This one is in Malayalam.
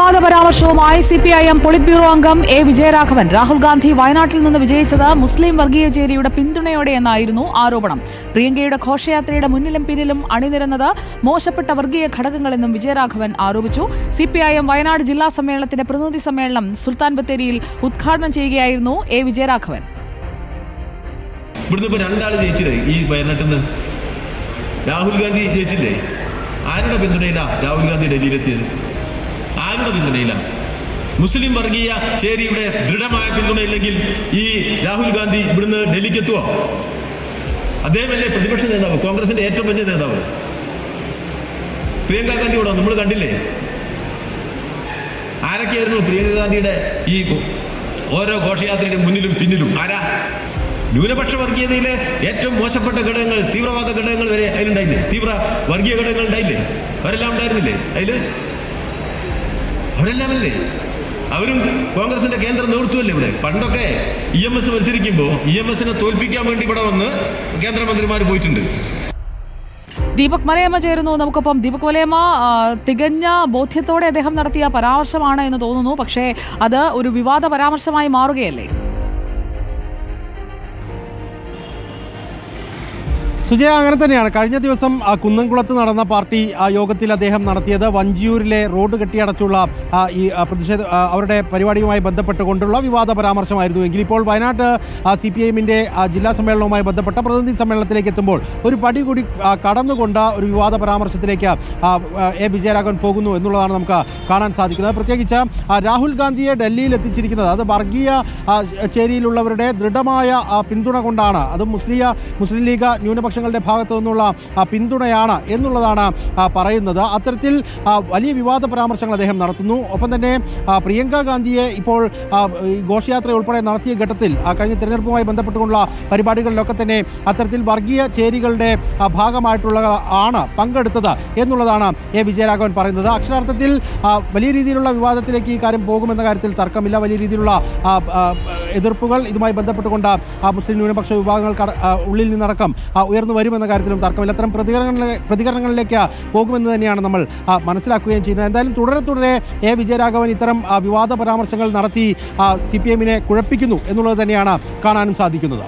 വിവാദ പരാമർശവുമായി CPIM പൊളിറ്റ് ബ്യൂറോ അംഗം A. വിജയരാഘവൻ. രാഹുൽ ഗാന്ധി വയനാട്ടിൽ നിന്ന് വിജയിച്ചത് മുസ്ലിം വർഗീയ ചേരിയുടെ പിന്തുണയോടെയെന്നായിരുന്നു ആരോപണം. പ്രിയങ്കയുടെ ഘോഷയാത്രയുടെ മുന്നിലും പിന്നിലും അണിനിരന്നത് മോശപ്പെട്ട വർഗീയ ഘടകങ്ങളെന്നും വിജയരാഘവൻ ആരോപിച്ചു. CPIM വയനാട് ജില്ലാ സമ്മേളനത്തിന്റെ പ്രതിനിധി സമ്മേളനം സുൽത്താൻ ബത്തേരിയിൽ ഉദ്ഘാടനം ചെയ്യുകയായിരുന്നു A. വിജയരാഘവൻ. ഇവിടുന്ന് രണ്ടാൾ ജയിച്ചില്ലേ ഈ വയനാട്ടിൽ നിന്ന്? രാഹുൽ ഗാന്ധി ജയിച്ചില്ലേ? ആരുടെ പിന്തുണയില്ല രാഹുൽ ഗാന്ധി ഡൽഹിയിലെത്തിയത്? ആരുടെ പിന്തുണയില്ല? മുസ്ലിം വർഗീയ ചേരിയുടെ ദൃഢമായ പിന്തുണയില്ലെങ്കിൽ ഈ രാഹുൽ ഗാന്ധി ഇവിടുന്ന് ഡൽഹിക്ക് എത്തുവോ? അദ്ദേഹമല്ലേ പ്രതിപക്ഷ നേതാവ്, കോൺഗ്രസിന്റെ ഏറ്റവും വലിയ നേതാവ്. പ്രിയങ്ക ഗാന്ധി കൂടെ നമ്മൾ കണ്ടില്ലേ? ആരൊക്കെയായിരുന്നു പ്രിയങ്ക ഗാന്ധിയുടെ ഈ ഓരോ ഘോഷയാത്രയുടെ മുന്നിലും പിന്നിലും? ആരാ? ന്യൂനപക്ഷ വർഗീയതയിലെ ഏറ്റവും മോശപ്പെട്ട ഘടകങ്ങൾ, തീവ്രവാദ ഘടകങ്ങൾ വരെ അതിലുണ്ടായില്ലേ? തീവ്ര വർഗീയ ഘടകങ്ങൾ ഉണ്ടായില്ലേ? അവരെല്ലാം ഉണ്ടായിരുന്നില്ലേ അതില്? അവരെല്ലാമല്ലേ? അവരും കോൺഗ്രസിന്റെ കേന്ദ്ര നേതൃത്വമല്ലേ ഇവിടെ? പണ്ടൊക്കെ EMS മത്സരിക്കുമ്പോൾ EMSനെ തോൽപ്പിക്കാൻ വേണ്ടി ഇവിടെ വന്ന് കേന്ദ്രമന്ത്രിമാർ പോയിട്ടുണ്ട്. ദീപക് മലയമ്മ ചേരുന്നു നമുക്കൊപ്പം. ദീപക് മലയമ്മ, തികഞ്ഞ ബോധ്യത്തോടെ അദ്ദേഹം നടത്തിയ പരാമർശമാണ് എന്ന് തോന്നുന്നു. പക്ഷേ അത് ഒരു വിവാദ പരാമർശമായി മാറുകയല്ലേ? സുജയ, അങ്ങനെ തന്നെയാണ്. കഴിഞ്ഞ ദിവസം കുന്നംകുളത്ത് നടന്ന പാർട്ടി യോഗത്തിൽ അദ്ദേഹം നടത്തിയത് വഞ്ചിയൂരിലെ റോഡ് കെട്ടിയടച്ചുള്ള ഈ പ്രതിഷേധ അവരുടെ പരിപാടിയുമായി ബന്ധപ്പെട്ടുകൊണ്ടുള്ള വിവാദ പരാമർശമായിരുന്നു. എങ്കിൽ ഇപ്പോൾ വയനാട് CPIMന്റെ ജില്ലാ സമ്മേളനവുമായി ബന്ധപ്പെട്ട പ്രതിനിധി സമ്മേളനത്തിലേക്ക് എത്തുമ്പോൾ ഒരു പടി കൂടി കടന്നുകൊണ്ട് ഒരു വിവാദ പരാമർശത്തിലേക്ക് A. വിജയരാഘവൻ പോകുന്നു എന്നുള്ളതാണ് നമുക്ക് കാണാൻ സാധിക്കുന്നത്. പ്രത്യേകിച്ച് രാഹുൽ ഗാന്ധിയെ ഡൽഹിയിൽ എത്തിച്ചിരിക്കുന്നത് അത് വർഗീയ ചേരിയിലുള്ളവരുടെ ദൃഢമായ പിന്തുണ കൊണ്ടാണ്. അത് മുസ്ലിം ലീഗ് ന്യൂനപക്ഷ ഭാഗത്തു നിന്നുള്ള പിന്തുണയാണ് എന്നുള്ളതാണ് പറയുന്നത്. അത്തരത്തിൽ വലിയ വിവാദ പരാമർശങ്ങൾ അദ്ദേഹം നടത്തുന്നു. ഒപ്പം തന്നെ പ്രിയങ്ക ഗാന്ധിയെ ഇപ്പോൾ ഘോഷയാത്ര ഉൾപ്പെടെ നടത്തിയ ഘട്ടത്തിൽ കഴിഞ്ഞ തെരഞ്ഞെടുപ്പുമായി ബന്ധപ്പെട്ടുകൊണ്ടുള്ള പരിപാടികളിലൊക്കെ തന്നെ അത്തരത്തിൽ വർഗീയ ചേരികളുടെ ഭാഗമായിട്ടുള്ള ആണ് പങ്കെടുത്തത് എന്നുള്ളതാണ് A. വിജയരാഘവൻ പറയുന്നത്. അക്ഷരാർത്ഥത്തിൽ വലിയ രീതിയിലുള്ള വിവാദത്തിലേക്ക് ഈ കാര്യം പോകുമെന്ന കാര്യത്തിൽ തർക്കമില്ല. വലിയ രീതിയിലുള്ള എതിർപ്പുകൾ ഇതുമായി ബന്ധപ്പെട്ടുകൊണ്ട് മുസ്ലിം ന്യൂനപക്ഷ വിഭാഗങ്ങൾ ഉള്ളിൽ നിന്നടക്കം ഉയർന്നു വരുമെന്ന കാര്യത്തിലും തർക്കമില്ല. അത്തരം പ്രതികരണങ്ങളിലേക്ക് പോകുമെന്ന് തന്നെയാണ് നമ്മൾ മനസ്സിലാക്കുകയും ചെയ്യുന്നത്. എന്തായാലും തുടരെ A. വിജയരാഘവൻ ഇത്തരം വിവാദ പരാമർശങ്ങൾ നടത്തി CPIMനെ കുഴപ്പിക്കുന്നു എന്നുള്ളത് തന്നെയാണ് കാണാനും സാധിക്കുന്നത്.